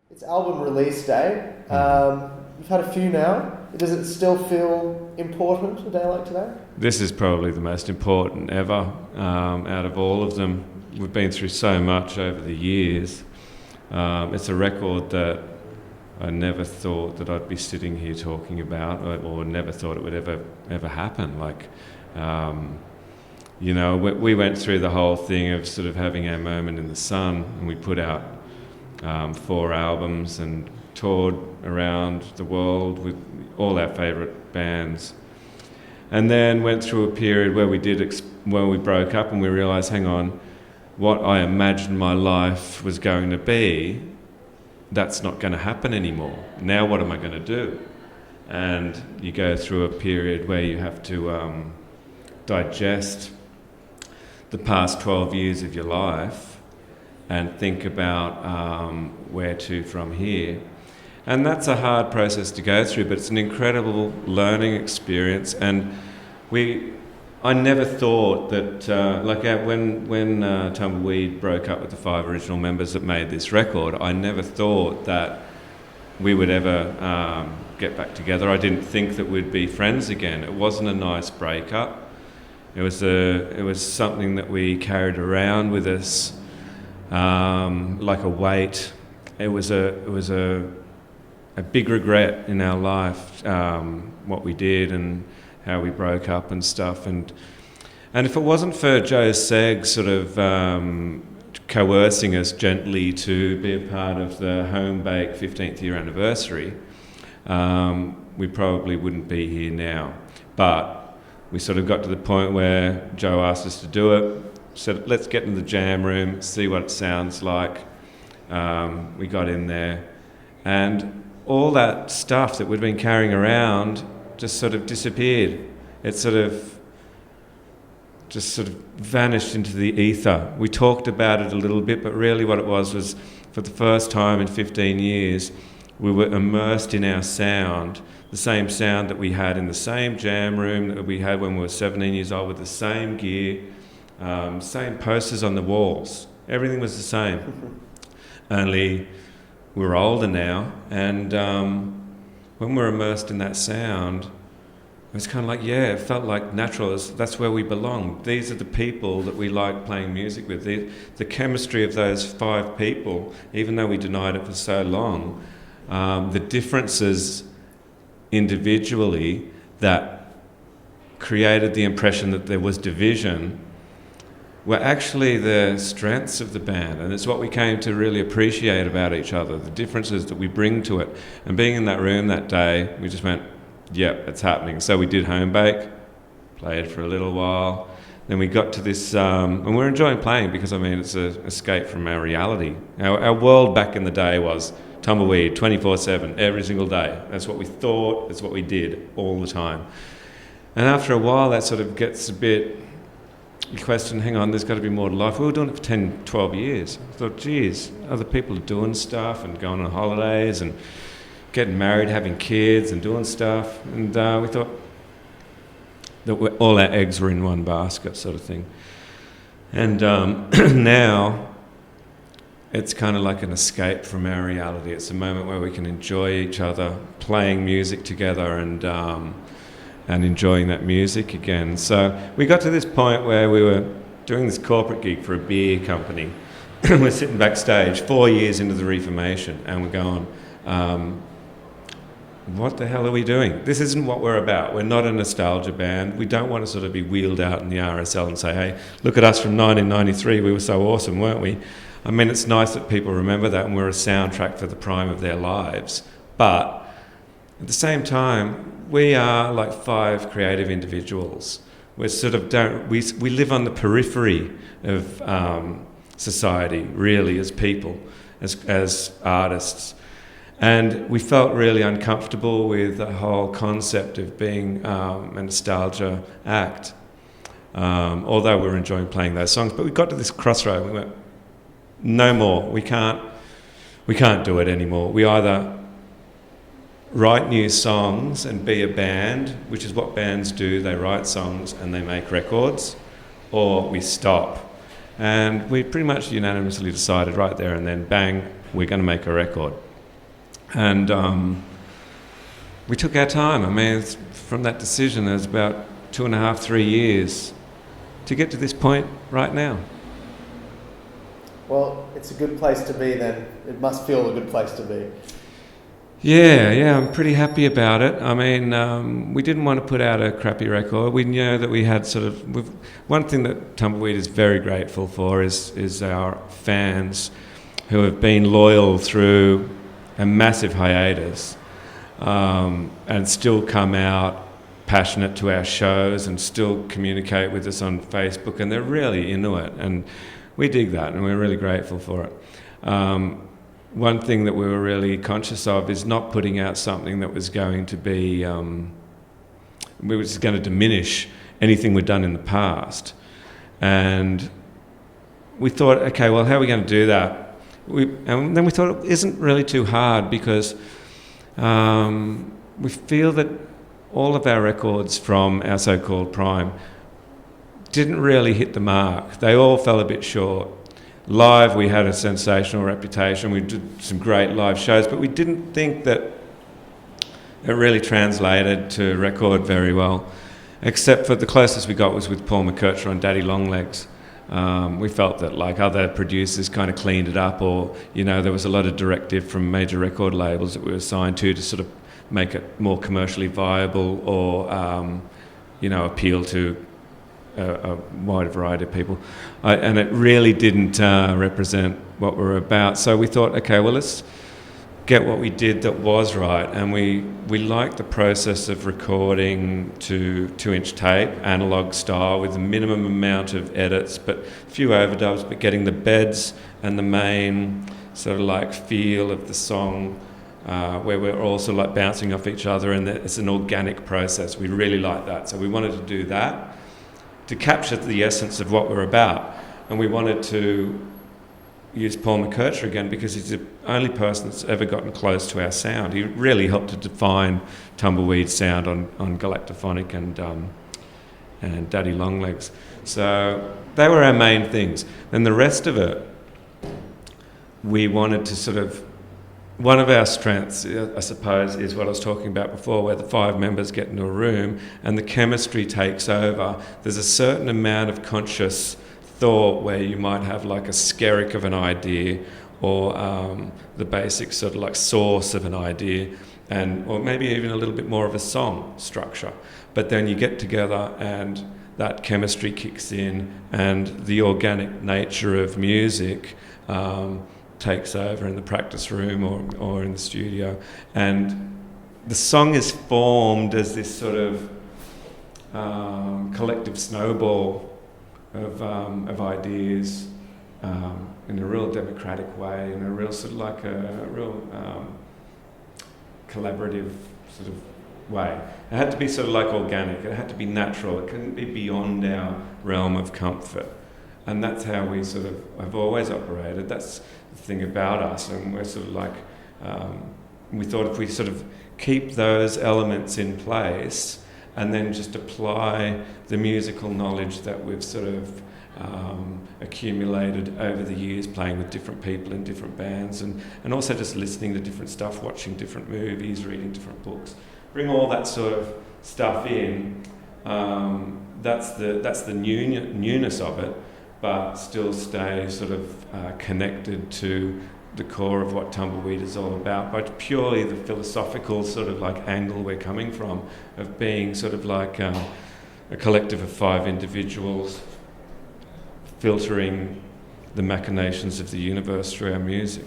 It's album release day. You've had a few now. Does it still feel important a day like today? This is probably the most important ever out of all of them. We've been through so much over the years. It's a record that I never thought that I'd be sitting here talking about, or never thought it would ever happen. We went through the whole thing of sort of having our moment in the sun, and we put out 4 albums and toured around the world with all our favourite bands, and then went through a period where we broke up and we realised, hang on, what I imagined my life was going to be, that's not going to happen anymore. Now what am I going to do? And you go through a period where you have to digest the past 12 years of your life and think about where to from here. And that's a hard process to go through, but it's an incredible learning experience. And I never thought that, when Tumbleweed broke up with the 5 original members that made this record, I never thought that we would ever get back together. I didn't think that we'd be friends again. It wasn't a nice breakup. It was something that we carried around with us like a weight. It was a big regret in our life, what we did and how we broke up and stuff. And if it wasn't for Joe Segg sort of coercing us gently to be a part of the Home Bake 15th year anniversary, we probably wouldn't be here now. But we sort of got to the point where Joe asked us to do it, said, let's get in the jam room, see what it sounds like. We got in there, and all that stuff that we'd been carrying around just sort of disappeared. It just sort of vanished into the ether. We talked about it a little bit, but really what it was for the first time in 15 years, we were immersed in our sound, the same sound that we had in the same jam room that we had when we were 17 years old, with the same gear, same posters on the walls. Everything was the same. Only we're older now, and when we're immersed in that sound, it was kind of like, it felt like natural. That's where we belong. These are the people that we like playing music with. The chemistry of those 5 people, even though we denied it for so long, the differences individually that created the impression that there was division were actually the strengths of the band, and it's what we came to really appreciate about each other, the differences that we bring to it. And being in that room that day, we just went, yep, it's happening. So we did Home Bake, played for a little while, then we got to this, and we're enjoying playing because, it's an escape from our reality. Our world back in the day was Tumbleweed, 24/7, every single day. That's what we thought, that's what we did all the time. And after a while, that sort of gets a bit, you question, hang on, there's got to be more to life. We were doing it for 10, 12 years. I thought, geez, other people are doing stuff and going on holidays and getting married, having kids and doing stuff. And we thought that all our eggs were in one basket, sort of thing. And now it's kind of like an escape from our reality. It's a moment where we can enjoy each other, playing music together and enjoying that music again. So we got to this point where we were doing this corporate gig for a beer company. We're sitting backstage 4 years into the reformation, and we're going, what the hell are we doing? This isn't what we're about. We're not a nostalgia band. We don't want to sort of be wheeled out in the RSL and say, hey, look at us from 1993. We were so awesome, weren't we? It's nice that people remember that, and we're a soundtrack for the prime of their lives. But at the same time, we are like 5 creative individuals. We sort of we live on the periphery of society, really, as people, as artists. And we felt really uncomfortable with the whole concept of being a nostalgia act, although we were enjoying playing those songs. But we got to this crossroad and we went, no more, we can't do it anymore. We either write new songs and be a band, which is what bands do, they write songs and they make records, or we stop. And we pretty much unanimously decided right there and then, bang, we're going to make a record. And we took our time. I mean, from that decision, it was about 2.5, 3 years to get to this point right now. Well, it's a good place to be then. It must feel a good place to be. Yeah, I'm pretty happy about it. I mean, we didn't want to put out a crappy record. We knew that we had one thing that Tumbleweed is very grateful for is our fans who have been loyal through a massive hiatus, and still come out passionate to our shows and still communicate with us on Facebook, and they're really into it, and we dig that, and we're really grateful for it. One thing that we were really conscious of is not putting out something that was going to be, was going to diminish anything we'd done in the past. And we thought, okay, well, how are we going to do that? And then we thought it isn't really too hard, because we feel that all of our records from our so-called prime didn't really hit the mark. They all fell a bit short. Live, we had a sensational reputation. We did some great live shows, but we didn't think that it really translated to record very well, except for the closest we got was with Paul McKercher on Daddy Longlegs. We felt that, like, other producers kind of cleaned it up, or, you know, there was a lot of directive from major record labels that we were signed to sort of make it more commercially viable, or, you know, appeal to a wide variety of people. And it really didn't represent what we're about. So we thought, okay, well, let's get what we did that was right. And we liked the process of recording to 2-inch tape, analogue style, with a minimum amount of edits, but a few overdubs, but getting the beds and the main sort of like feel of the song, where we're also like bouncing off each other, and it's an organic process. We really like that. So we wanted to do that to capture the essence of what we're about. And we wanted to use Paul McKercher again, because he's the only person that's ever gotten close to our sound. He really helped to define Tumbleweed's sound on Galactophonic and Daddy Longlegs. So they were our main things. And the rest of it, we wanted to sort of, one of our strengths, I suppose, is what I was talking about before, where the 5 members get into a room and the chemistry takes over. There's a certain amount of conscious thought where you might have like a skerrick of an idea, or the basic sort of like source of an idea, or maybe even a little bit more of a song structure. But then you get together and that chemistry kicks in, and the organic nature of music takes over in the practice room or in the studio, and the song is formed as this sort of collective snowball of ideas, in a real democratic way, in a real sort of like a real collaborative sort of way. It had to be sort of like organic, it had to be natural, it couldn't be beyond our realm of comfort. And that's how we sort of have always operated. That's the thing about us. And we're sort of like, we thought if we sort of keep those elements in place and then just apply the musical knowledge that we've sort of accumulated over the years, playing with different people in different bands, and also just listening to different stuff, watching different movies, reading different books, bring all that sort of stuff in. That's the newness of it, but still stay sort of connected to the core of what Tumbleweed is all about, but purely the philosophical sort of like angle we're coming from, of being sort of like a collective of 5 individuals filtering the machinations of the universe through our music.